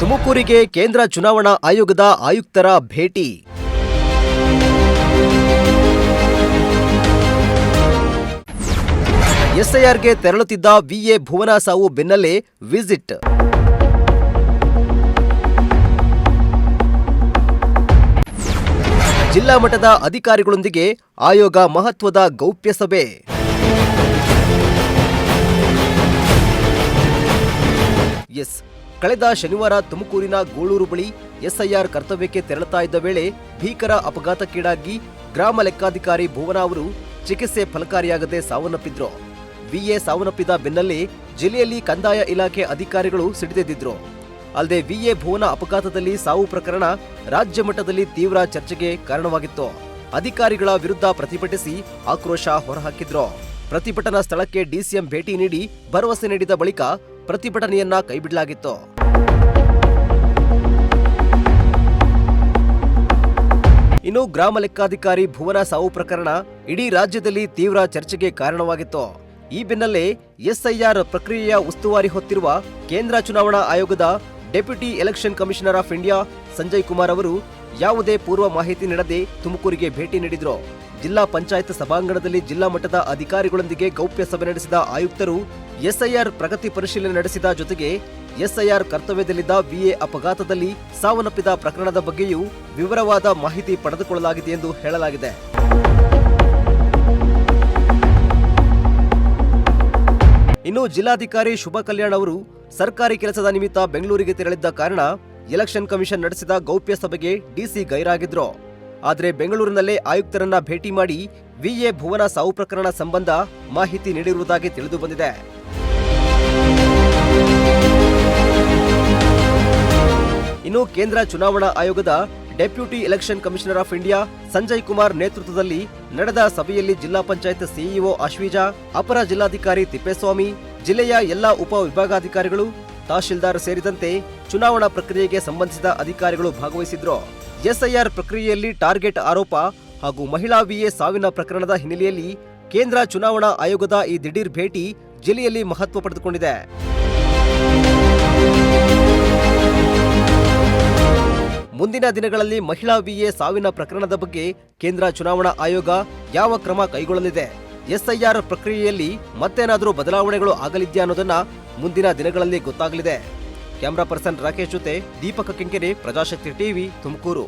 ತುಮಕೂರಿಗೆ ಕೇಂದ್ರ ಚುನಾವಣಾ ಆಯೋಗದ ಆಯುಕ್ತರ ಭೇಟಿ. ಎಸ್ಐಆರ್ಗೆ ತೆರಳುತ್ತಿದ್ದ ವಿಎ ಭುವನ ಸಾವು ಬೆನ್ನಲ್ಲೇ ವಿಸಿಟ್. ಜಿಲ್ಲಾ ಮಟ್ಟದ ಅಧಿಕಾರಿಗಳೊಂದಿಗೆ ಆಯೋಗ ಮಹತ್ವದ ಗೌಪ್ಯ ಸಭೆ. ಕಳೆದ ಶನಿವಾರ ತುಮಕೂರಿನ ಗೋಳೂರು ಬಳಿ ಎಸ್ಐಆರ್ ಕರ್ತವ್ಯಕ್ಕೆ ತೆರಳುತ್ತಾ ಇದ್ದ ವೇಳೆ ಭೀಕರ ಅಪಘಾತಕ್ಕೀಡಾಗಿ ಗ್ರಾಮ ಲೆಕ್ಕಾಧಿಕಾರಿ ಭುವನ ಅವರು ಚಿಕಿತ್ಸೆ ಫಲಕಾರಿಯಾಗದೆ ಸಾವನ್ನಪ್ಪಿದ್ರು. ವಿಎ ಸಾವನ್ನಪ್ಪಿದ ಬೆನ್ನಲ್ಲೇ ಜಿಲ್ಲೆಯಲ್ಲಿ ಕಂದಾಯ ಇಲಾಖೆ ಅಧಿಕಾರಿಗಳು ಸಿಡಿದೆದ್ದಿದ್ರು. ಅಲ್ಲದೆ ವಿಎ ಭುವನ ಅಪಘಾತದಲ್ಲಿ ಸಾವು ಪ್ರಕರಣ ರಾಜ್ಯ ಮಟ್ಟದಲ್ಲಿ ತೀವ್ರ ಚರ್ಚೆಗೆ ಕಾರಣವಾಗಿತ್ತು. ಅಧಿಕಾರಿಗಳ ವಿರುದ್ಧ ಪ್ರತಿಭಟಿಸಿ ಆಕ್ರೋಶ ಹೊರಹಾಕಿದ್ರು. ಪ್ರತಿಭಟನಾ ಸ್ಥಳಕ್ಕೆ ಡಿಸಿಎಂ ಭೇಟಿ ನೀಡಿ ಭರವಸೆ ನೀಡಿದ ಬಳಿಕ ಪ್ರತಿಭಟನೆಯನ್ನ ಕೈಬಿಡಲಾಗಿತ್ತು. ಇನ್ನು ಗ್ರಾಮ ಲೆಕ್ಕಾಧಿಕಾರಿ ಭುವನ ಸಾವು ಪ್ರಕರಣ ಇಡೀ ರಾಜ್ಯದಲ್ಲಿ ತೀವ್ರ ಚರ್ಚೆಗೆ ಕಾರಣವಾಗಿತ್ತು. ಈ ಬೆನ್ನಲ್ಲೇ ಎಸ್ಐಆರ್ ಪ್ರಕ್ರಿಯೆಯ ಉಸ್ತುವಾರಿ ಹೊತ್ತಿರುವ ಕೇಂದ್ರ ಚುನಾವಣಾ ಆಯೋಗದ deputy election commissioner of India Sanjay Kumar ಅವರು ಯಾವುದೇ ಪೂರ್ವ ಮಾಹಿತಿ ನೀಡದೆ ತುಮಕೂರಿಗೆ ಭೇಟಿ ನೀಡಿದ್ರು. ಜಿಲ್ಲಾ ಪಂಚಾಯತ್ ಸಭಾಂಗಣದಲ್ಲಿ ಜಿಲ್ಲಾ ಮಟ್ಟದ ಅಧಿಕಾರಿಗಳೊಂದಿಗೆ ಗೌಪ್ಯ ಸಭೆ ನಡೆಸಿದ ಆಯುಕ್ತರು ಎಸ್ಐಆರ್ ಪ್ರಗತಿ ಪರಿಶೀಲನೆ ನಡೆಸಿದ ಜೊತೆಗೆ ಎಸ್ಐಆರ್ ಕರ್ತವ್ಯದಲ್ಲಿದ್ದ ವಿಎ ಅಪಘಾತದಲ್ಲಿ ಸಾವನ್ನಪ್ಪಿದ ಪ್ರಕರಣದ ಬಗ್ಗೆಯೂ ವಿವರವಾದ ಮಾಹಿತಿ ಪಡೆದುಕೊಳ್ಳಲಾಗಿದೆ ಎಂದು ಹೇಳಲಾಗಿದೆ. ಇನ್ನು ಜಿಲ್ಲಾಧಿಕಾರಿ ಶುಭ ಕಲ್ಯಾಣ್ ಅವರು ಸರ್ಕಾರಿ ಕೆಲಸದ ನಿಮಿತ್ತ ಬೆಂಗಳೂರಿಗೆ ತೆರಳಿದ್ದ ಕಾರಣ ಎಲೆಕ್ಷನ್ ಕಮಿಷನ್ ನಡೆಸಿದ ಗೌಪ್ಯ ಸಭೆಗೆ ಡಿಸಿ ಗೈರಾಗಿದ್ರು. ಆದರೆ ಬೆಂಗಳೂರಿನಲ್ಲೇ ಆಯುಕ್ತರನ್ನ ಭೇಟಿ ಮಾಡಿ ವಿಎ ಭುವನ ಸಾವು ಪ್ರಕರಣ ಸಂಬಂಧ ಮಾಹಿತಿ ನೀಡಿರುವುದಾಗಿ ತಿಳಿದು ಬಂದಿದೆ. ಇನ್ನು ಕೇಂದ್ರ ಚುನಾವಣಾ ಆಯೋಗದ deputy election commissioner of India Sanjay Kumar ನೇತೃತ್ವದಲ್ಲಿ ನಡೆದ ಸಭೆಯಲ್ಲಿ ಜಿಲ್ಲಾ ಪಂಚಾಯತ್ ಸಿಇಒ ಅಶ್ವೀಜಾ, ಅಪರ ಜಿಲ್ಲಾಧಿಕಾರಿ ತಿಪ್ಪೇಸ್ವಾಮಿ, ಜಿಲ್ಲೆಯ ಎಲ್ಲಾ ಉಪ ವಿಭಾಗಾಧಿಕಾರಿಗಳು, ತಹಶೀಲ್ದಾರ್ ಸೇರಿದಂತೆ ಚುನಾವಣಾ ಪ್ರಕ್ರಿಯೆಗೆ ಸಂಬಂಧಿಸಿದ ಅಧಿಕಾರಿಗಳು ಭಾಗವಹಿಸಿದ್ರು. ಎಸ್ಐಆರ್ ಪ್ರಕ್ರಿಯೆಯಲ್ಲಿ ಟಾರ್ಗೆಟ್ ಆರೋಪ ಹಾಗೂ ಮಹಿಳಾ ವಿಎ ಸಾವಿನ ಪ್ರಕರಣದ ಹಿನ್ನೆಲೆಯಲ್ಲಿ ಕೇಂದ್ರ ಚುನಾವಣಾ ಆಯೋಗದ ಈ ದಿಢೀರ್ ಭೇಟಿ ಜಿಲ್ಲೆಯಲ್ಲಿ ಮಹತ್ವ ಪಡೆದುಕೊಂಡಿದೆ. ಮುಂದಿನ ದಿನಗಳಲ್ಲಿ ಮಹಿಳಾ ವಿಎ ಸಾವಿನ ಪ್ರಕರಣದ ಬಗ್ಗೆ ಕೇಂದ್ರ ಚುನಾವಣಾ ಆಯೋಗ ಯಾವ ಕ್ರಮ ಕೈಗೊಳ್ಳಲಿದೆ, ಎಸ್ಐಆರ್ ಪ್ರಕ್ರಿಯೆಯಲ್ಲಿ ಮತ್ತೇನಾದರೂ ಬದಲಾವಣೆಗಳು ಆಗಲಿದೆಯಾ ಅನ್ನೋದನ್ನ ಮುಂದಿನ ದಿನಗಳಲ್ಲಿ ಗೊತ್ತಾಗಲಿದೆ. ಕ್ಯಾಮರಾ ಪರ್ಸನ್ ರಾಕೇಶ್ ಜೊತೆ ದೀಪಕ್ ಕೆಂಕೆರೆ, ಪ್ರಜಾಶಕ್ತಿ ಟಿವಿ, ತುಮಕೂರು.